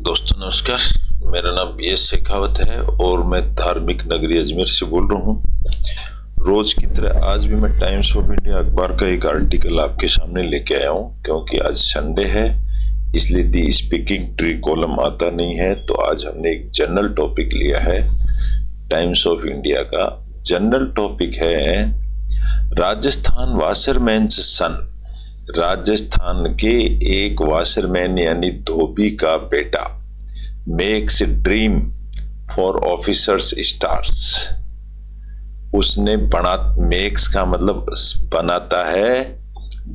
दोस्तों नमस्कार। मेरा नाम बी.एस. शेखावत है और मैं धार्मिक नगरी अजमेर से बोल रहा हूँ। रोज की तरह आज भी मैं टाइम्स ऑफ इंडिया अखबार का एक आर्टिकल आपके सामने लेके आया हूँ। क्योंकि आज संडे है इसलिए दी स्पीकिंग ट्री कॉलम आता नहीं है, तो आज हमने एक जनरल टॉपिक लिया है टाइम्स ऑफ इंडिया का। जनरल टॉपिक है राजस्थान वाशरमैन्स सन। राजस्थान के एक वाशरमैन यानी धोबी का बेटा makes dream for officers stars. उसने मेक्स का मतलब बनाता है,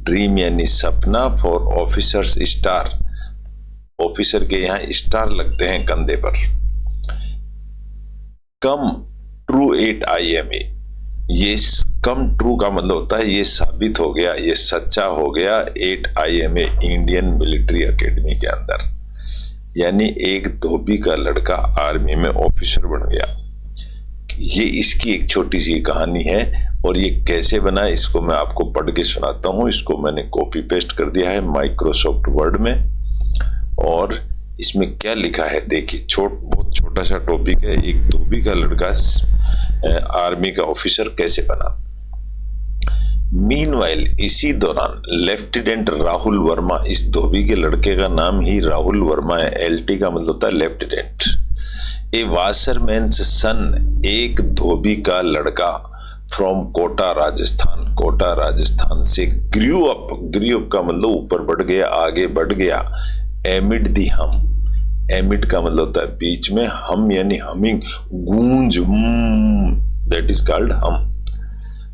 ड्रीम यानी सपना, फॉर ऑफिसर्स स्टार। ऑफिसर के यहाँ स्टार लगते हैं कंधे पर। Come true 8 IMA। ये कम ट्रू का मतलब होता है ये साबित हो गया, ये सच्चा हो गया 8 IMA इंडियन मिलिट्री एकेडमी के अंदर। यानी एक धोबी का लड़का आर्मी में ऑफिसर बन गया। ये इसकी एक छोटी सी कहानी है और ये कैसे बना इसको मैं आपको पढ़ के सुनाता हूँ। इसको मैंने कॉपी पेस्ट कर दिया है माइक्रोसॉफ्ट वर्ड में और इसमें क्या लिखा है देखिए। बहुत छोटा सा टॉपिक है, एक धोबी का लड़का आर्मी का ऑफिसर कैसे बना। मीनवाइल इसी दौरान लेफ्टिनेंट राहुल वर्मा, इस धोबी के लड़के का नाम ही राहुल वर्मा है। LT का मतलब होता है लेफ्टिनेंट। ए वाशरमैन्स सन, एक धोबी का लड़का, फ्रॉम कोटा राजस्थान, कोटा राजस्थान से ग्रू अप का मतलब ऊपर बढ़ गया, आगे बढ़ गया। एमिड दी हम, एमिड का मतलब होता है बीच में, हम यानी हमिंग, गूंज, दैट इज कॉल्ड हम।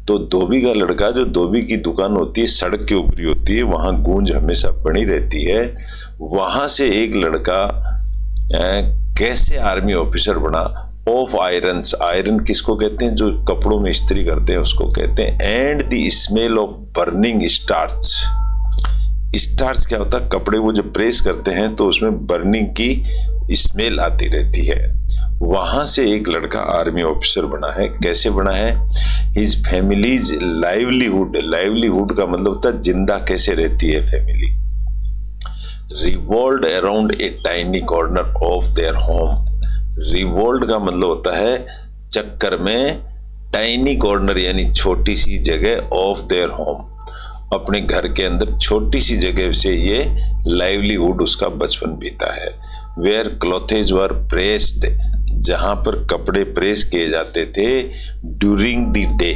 तो धोबी का लड़का, जो धोबी की दुकान होती है सड़क के ऊपर होती है, वहां गूंज हमेशा बनी रहती है। वहां से एक लड़का कैसे आर्मी ऑफिसर बना। ऑफ आयरन्स, आयरन किसको कहते हैं, जो कपड़ों में इस्त्री करते हैं उसको कहते हैं। And the smell of burning starch. Starch क्या होता है, कपड़े वो जब प्रेस करते हैं तो उसमें बर्निंग की स्मेल आती रहती है। वहां से एक लड़का आर्मी ऑफिसर बना है। कैसे बना है, हिज फैमिलीज लाइवलीहुड, लाइवलीहुड का मतलब होता है जिंदा कैसे रहती है family. Revolved around a tiny corner of their home. Revolved का मतलब होता है चक्कर में, टाइनी कॉर्नर यानी छोटी सी जगह, ऑफ देयर होम अपने घर के अंदर छोटी सी जगह से ये लाइवलीहुड उसका बचपन बीता है। वेयर क्लॉथेज वर प्रेस्ड, जहां पर कपड़े प्रेस किए जाते थे ड्यूरिंग द डे,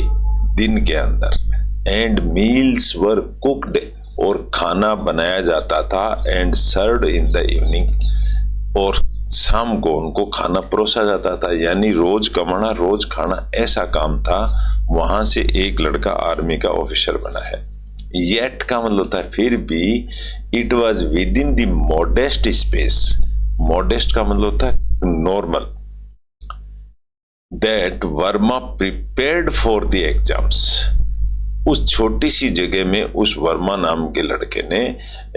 दिन के अंदर। एंड मील्स वर कुक्ड, और खाना बनाया जाता था। And served in the evening, और शाम को उनको खाना परोसा जाता था। यानी रोज कमाना रोज खाना, ऐसा काम था। वहां से एक लड़का आर्मी का ऑफिसर बना है। येट का मतलब होता है फिर भी। It was with in the modest space, modest का मतलब होता है normal, that Verma prepared for the exams. उस छोटी सी जगह में उस वर्मा नाम के लड़के ने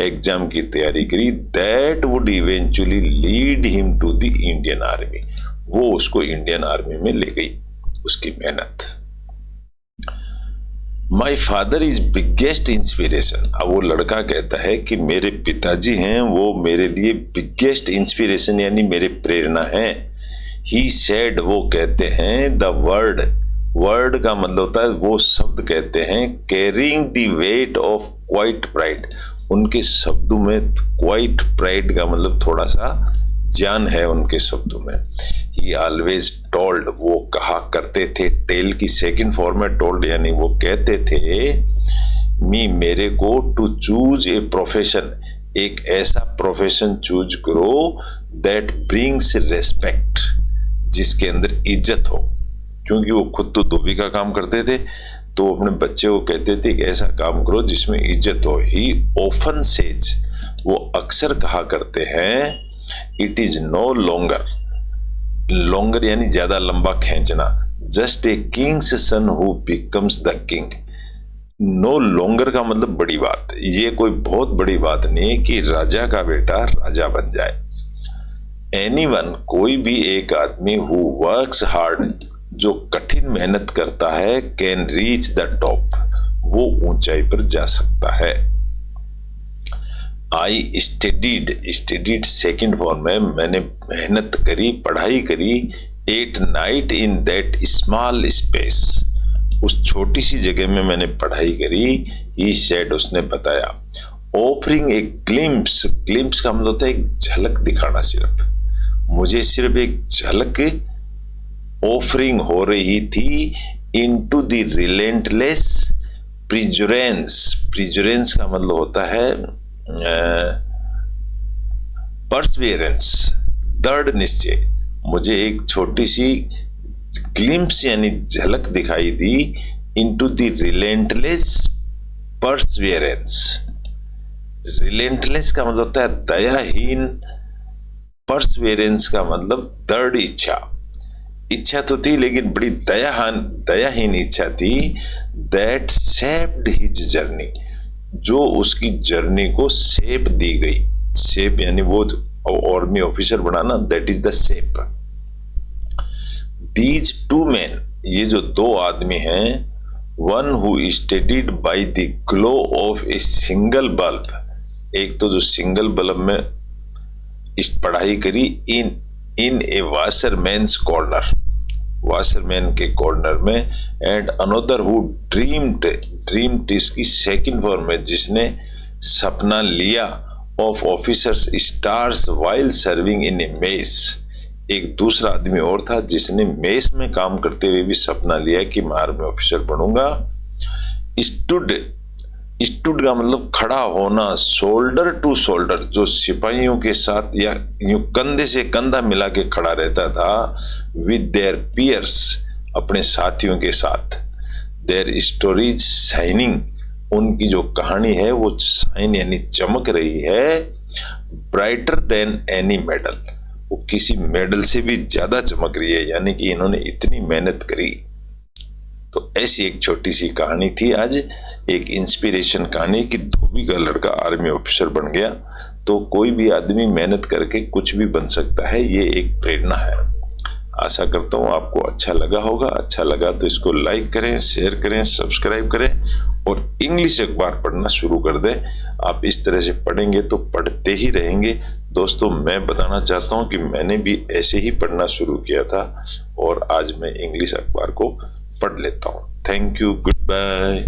एग्जाम की तैयारी करी। That would eventually lead him to the Indian army, वो उसको इंडियन आर्मी में ले गई उसकी मेहनत। My father is biggest inspiration. अब वो लड़का कहता है कि मेरे पिताजी हैं वो मेरे लिए बिगेस्ट इंस्पिरेशन यानी मेरे प्रेरणा हैं। ही सेड, वो कहते हैं, द वर्ड, वर्ड का मतलब होता है वो शब्द कहते हैं, carrying the weight of quite pride. उनके शब्दों में क्वाइट प्राइड का मतलब थोड़ा सा ज्ञान है उनके शब्दों में। ही ऑलवेज टोल्ड, वो कहा करते थे, टेल की सेकंड फॉर्म में टोल्ड यानी वो कहते थे, मी, मेरे को, टू चूज ए प्रोफेशन, एक ऐसा प्रोफेशन चूज करो दैट ब्रिंग्स रेस्पेक्ट, जिसके अंदर इज्जत हो। क्योंकि वो खुद तो धोबी का काम करते थे तो अपने बच्चे को कहते थे कि ऐसा काम करो जिसमें इज्जत हो। ही ऑफन सेज, वो अक्सर कहा करते हैं, it is no longer, longer यानी ज्यादा लंबा खींचना, just a king's son who becomes the king. No longer का मतलब बड़ी बात, ये कोई बहुत बड़ी बात नहीं कि राजा का बेटा राजा बन जाए। एनीवन, कोई भी एक आदमी, हु वर्क्स हार्ड, जो कठिन मेहनत करता है, कैन रीच द टॉप, वो ऊंचाई पर जा सकता है। आई स्टडीड सेकंड फॉर्म में मैंने मेहनत करी, पढ़ाई करी, at night in that small space, उस छोटी सी जगह में मैंने पढ़ाई करी। ही सेड, उसने बताया। ऑफरिंग ए ग्लिम्प्स, ग्लिम्प्स का मतलब होता है एक झलक दिखाना, सिर्फ मुझे सिर्फ एक झलक ऑफरिंग हो रही थी इनटू द रिलेंटलेस प्रिजुरेंस। प्रिजुरेंस का मतलब होता है परसवेरेंस, दृढ़ निश्चय। मुझे एक छोटी सी ग्लिम्प्स यानी झलक दिखाई दी into the relentless perseverance. Relentless का मतलब होता है दयाहीन, परसवेरेंस का मतलब दृढ़ इच्छा। इच्छा तो थी लेकिन बड़ी दयाहीन इच्छा थी। दैट शेप्ड हिज जर्नी, जो उसकी जर्नी को शेप दी गई। शेप यानी वो army officer banana, that is the shape. These two man, ये जो दो आदमी हैं, one who studied by the glow of a single bulb, एक तो जो सिंगल बल्ब में इस पढ़ाई करी इन ए वाशरमैन्स कॉर्नर, वाशरमैन के कॉर्नर में, एंड अनदर हु ड्रीम्ड इसकी सेकंड फॉर्म में, जिसने सपना लिया, of officers stars while serving in A mess. एक दूसरा आदमी और था जिसने मेस में काम करते हुए भी सपना लिया कि मैं आर्मी ऑफिसर बनूंगा। स्टूड का मतलब खड़ा होना, शोल्डर टू शोल्डर, जो सिपाहियों के साथ या यूं कंधे से कंधा मिला के खड़ा रहता था, विद देयर पियर्स, अपने साथियों के साथ। देयर स्टोरीज शाइनिंग, उनकी जो कहानी है वो शाइन यानी चमक रही है, ब्राइटर देन एनी मेडल, वो किसी मेडल से भी ज्यादा चमक रही है, यानी कि इन्होंने इतनी मेहनत करी। तो ऐसी एक छोटी सी कहानी थी आज, एक इंस्पिरेशन कहानी कि धोबी का लड़का आर्मी ऑफिसर बन गया। तो कोई भी आदमी मेहनत करके कुछ भी बन सकता है, ये एक प्रेरणा है। आशा करता हूँ आपको अच्छा लगा होगा। अच्छा लगा तो इसको लाइक करें, शेयर करें, सब्सक्राइब करें और इंग्लिश अखबार पढ़ना शुरू कर दें। आप इस तरह से पढ़ेंगे तो पढ़ते ही रहेंगे। दोस्तों, मैं बताना चाहता हूँ कि मैंने भी ऐसे ही पढ़ना शुरू किया था और आज मैं इंग्लिश अखबार को पढ़ लेता हूँ। Thank you, good bye.